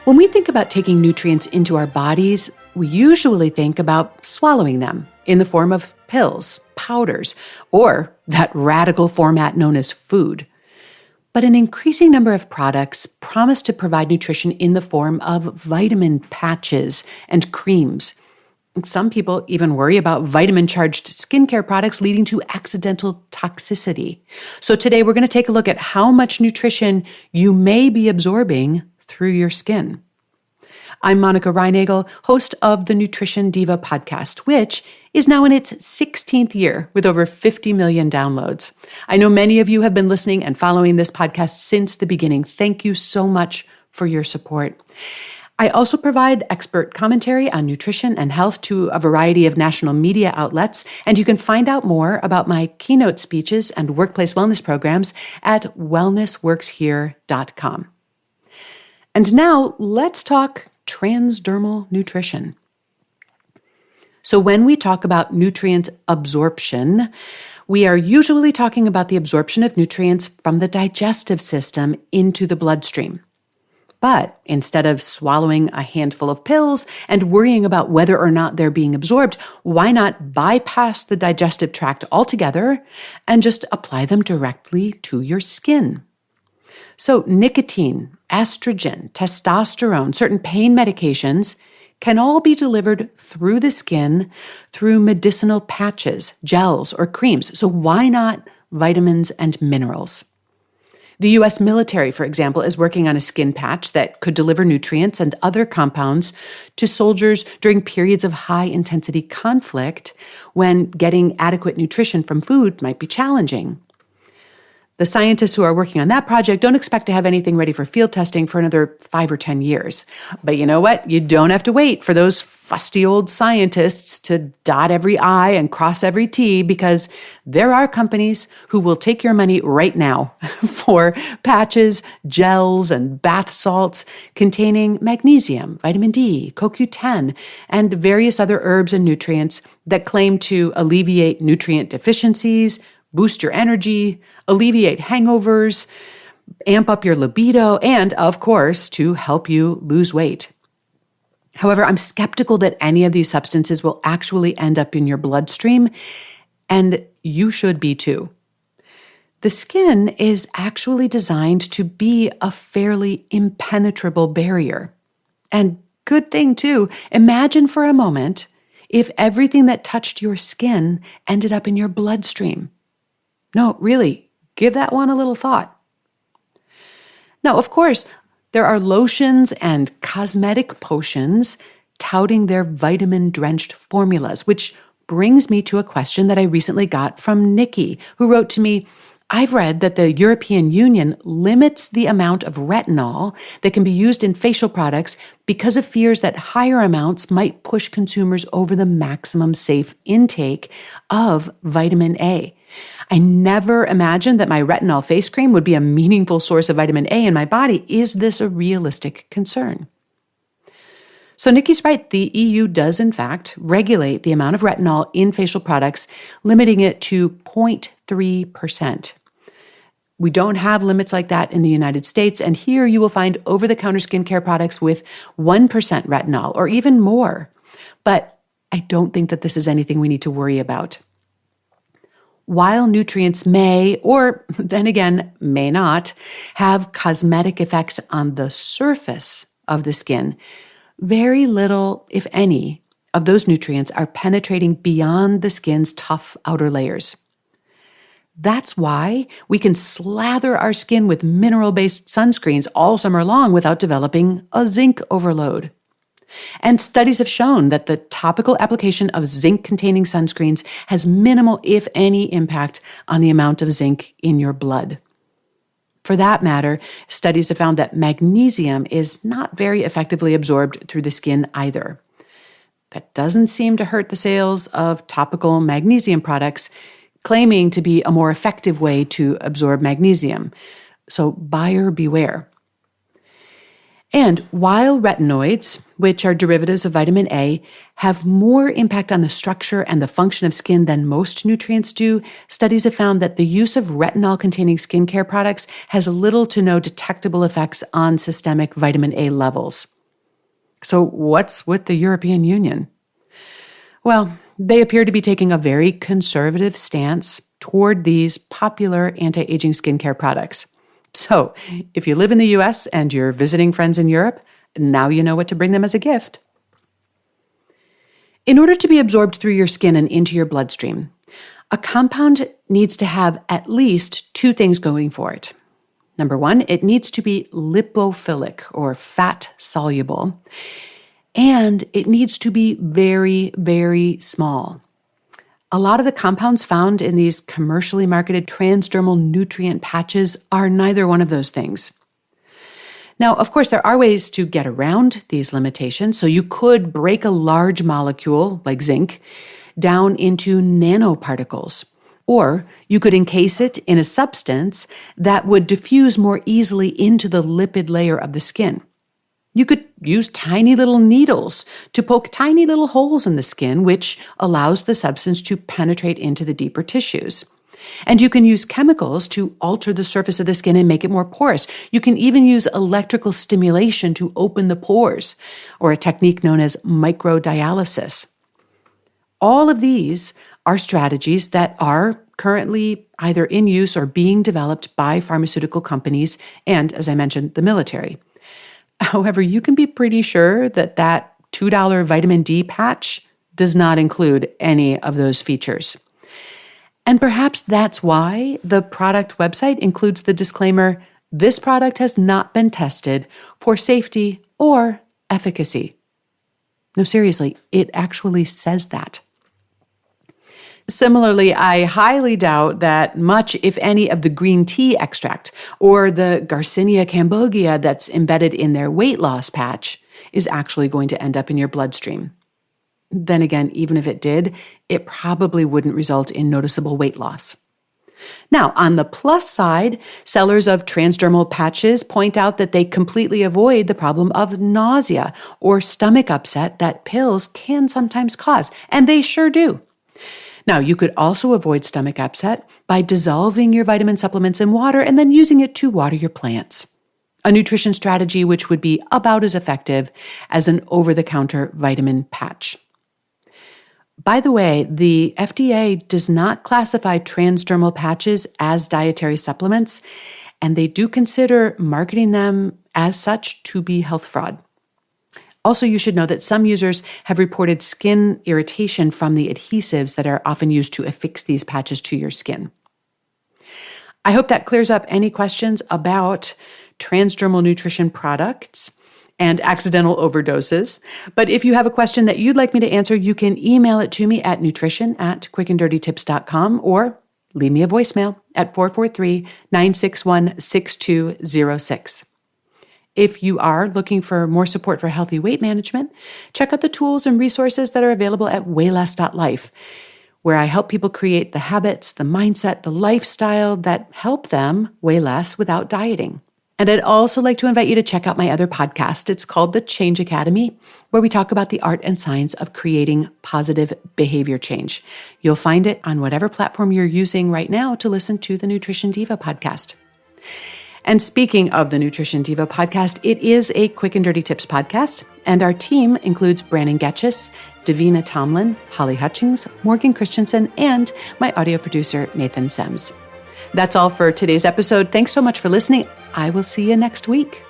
When we think about taking nutrients into our bodies, we usually think about swallowing them in the form of pills, powders, or that radical format known as food. But an increasing number of products promise to provide nutrition in the form of vitamin patches and creams. Some people even worry about vitamin-charged skincare products leading to accidental toxicity. So today we're going to take a look at how much nutrition you may be absorbing through your skin. I'm Monica Reinagel, host of the Nutrition Diva podcast, which is now in its 16th year with over 50 million downloads. I know many of you have been listening and following this podcast since the beginning. Thank you so much for your support. I also provide expert commentary on nutrition and health to a variety of national media outlets, and you can find out more about my keynote speeches and workplace wellness programs at wellnessworkshere.com. And now let's talk transdermal nutrition. So when we talk about nutrient absorption, we are usually talking about the absorption of nutrients from the digestive system into the bloodstream. But instead of swallowing a handful of pills and worrying about whether or not they're being absorbed, why not bypass the digestive tract altogether and just apply them directly to your skin? So nicotine, estrogen, testosterone, certain pain medications can all be delivered through the skin through medicinal patches, gels, or creams. So why not vitamins and minerals? The U.S. military, for example, is working on a skin patch that could deliver nutrients and other compounds to soldiers during periods of high-intensity conflict when getting adequate nutrition from food might be challenging. The scientists who are working on that project don't expect to have anything ready for field testing for another 5 or 10 years. But you know what? You don't have to wait for those fusty old scientists to dot every I and cross every T, because there are companies who will take your money right now for patches, gels, and bath salts containing magnesium, vitamin D, CoQ10, and various other herbs and nutrients that claim to alleviate nutrient deficiencies, boost your energy, alleviate hangovers, amp up your libido, and, of course, to help you lose weight. However, I'm skeptical that any of these substances will actually end up in your bloodstream, and you should be too. The skin is actually designed to be a fairly impenetrable barrier. And good thing too, imagine for a moment if everything that touched your skin ended up in your bloodstream. No, really, give that one a little thought. Now, of course, there are lotions and cosmetic potions touting their vitamin-drenched formulas, which brings me to a question that I recently got from Nikki, who wrote to me, I've read that the European Union limits the amount of retinol that can be used in facial products because of fears that higher amounts might push consumers over the maximum safe intake of vitamin A. I never imagined that my retinol face cream would be a meaningful source of vitamin A in my body. Is this a realistic concern? So Nikki's right. The EU does, in fact, regulate the amount of retinol in facial products, limiting it to 0.3%. We don't have limits like that in the United States, and here you will find over-the-counter skincare products with 1% retinol or even more. But I don't think that this is anything we need to worry about. While nutrients may, or then again, may not, have cosmetic effects on the surface of the skin, very little, if any, of those nutrients are penetrating beyond the skin's tough outer layers. That's why we can slather our skin with mineral-based sunscreens all summer long without developing a zinc overload. And studies have shown that the topical application of zinc-containing sunscreens has minimal, if any, impact on the amount of zinc in your blood. For that matter, studies have found that magnesium is not very effectively absorbed through the skin either. That doesn't seem to hurt the sales of topical magnesium products, claiming to be a more effective way to absorb magnesium. So buyer beware. And while retinoids, which are derivatives of vitamin A, have more impact on the structure and the function of skin than most nutrients do, studies have found that the use of retinol-containing skincare products has little to no detectable effects on systemic vitamin A levels. So what's with the European Union? Well, they appear to be taking a very conservative stance toward these popular anti-aging skincare products. So if you live in the US and you're visiting friends in Europe, now you know what to bring them as a gift. In order to be absorbed through your skin and into your bloodstream, a compound needs to have at least two things going for it. Number one, it needs to be lipophilic or fat soluble, and it needs to be very, very small. A lot of the compounds found in these commercially marketed transdermal nutrient patches are neither one of those things. Now, of course, there are ways to get around these limitations. So you could break a large molecule, like zinc, down into nanoparticles. Or you could encase it in a substance that would diffuse more easily into the lipid layer of the skin. You could use tiny little needles to poke tiny little holes in the skin, which allows the substance to penetrate into the deeper tissues. And you can use chemicals to alter the surface of the skin and make it more porous. You can even use electrical stimulation to open the pores, or a technique known as microdialysis. All of these are strategies that are currently either in use or being developed by pharmaceutical companies and, as I mentioned, the military. However, you can be pretty sure that that $2 vitamin D patch does not include any of those features. And perhaps that's why the product website includes the disclaimer, "This product has not been tested for safety or efficacy." No, seriously, it actually says that. Similarly, I highly doubt that much, if any, of the green tea extract or the Garcinia cambogia that's embedded in their weight loss patch is actually going to end up in your bloodstream. Then again, even if it did, it probably wouldn't result in noticeable weight loss. Now, on the plus side, sellers of transdermal patches point out that they completely avoid the problem of nausea or stomach upset that pills can sometimes cause, and they sure do. Now, you could also avoid stomach upset by dissolving your vitamin supplements in water and then using it to water your plants. A nutrition strategy which would be about as effective as an over-the-counter vitamin patch. By the way, the FDA does not classify transdermal patches as dietary supplements, and they do consider marketing them as such to be health fraud. Also, you should know that some users have reported skin irritation from the adhesives that are often used to affix these patches to your skin. I hope that clears up any questions about transdermal nutrition products and accidental overdoses. But if you have a question that you'd like me to answer, you can email it to me at nutrition@quickanddirtytips.com or leave me a voicemail at 443-961-6206. If you are looking for more support for healthy weight management, check out the tools and resources that are available at wayless.life, where I help people create the habits, the mindset, the lifestyle that help them weigh less without dieting. And I'd also like to invite you to check out my other podcast. It's called The Change Academy, where we talk about the art and science of creating positive behavior change. You'll find it on whatever platform you're using right now to listen to the Nutrition Diva podcast. And speaking of the Nutrition Diva podcast, it is a Quick and Dirty Tips podcast, and our team includes Brandon Getchis, Davina Tomlin, Holly Hutchings, Morgan Christensen, and my audio producer, Nathan Sems. That's all for today's episode. Thanks so much for listening. I will see you next week.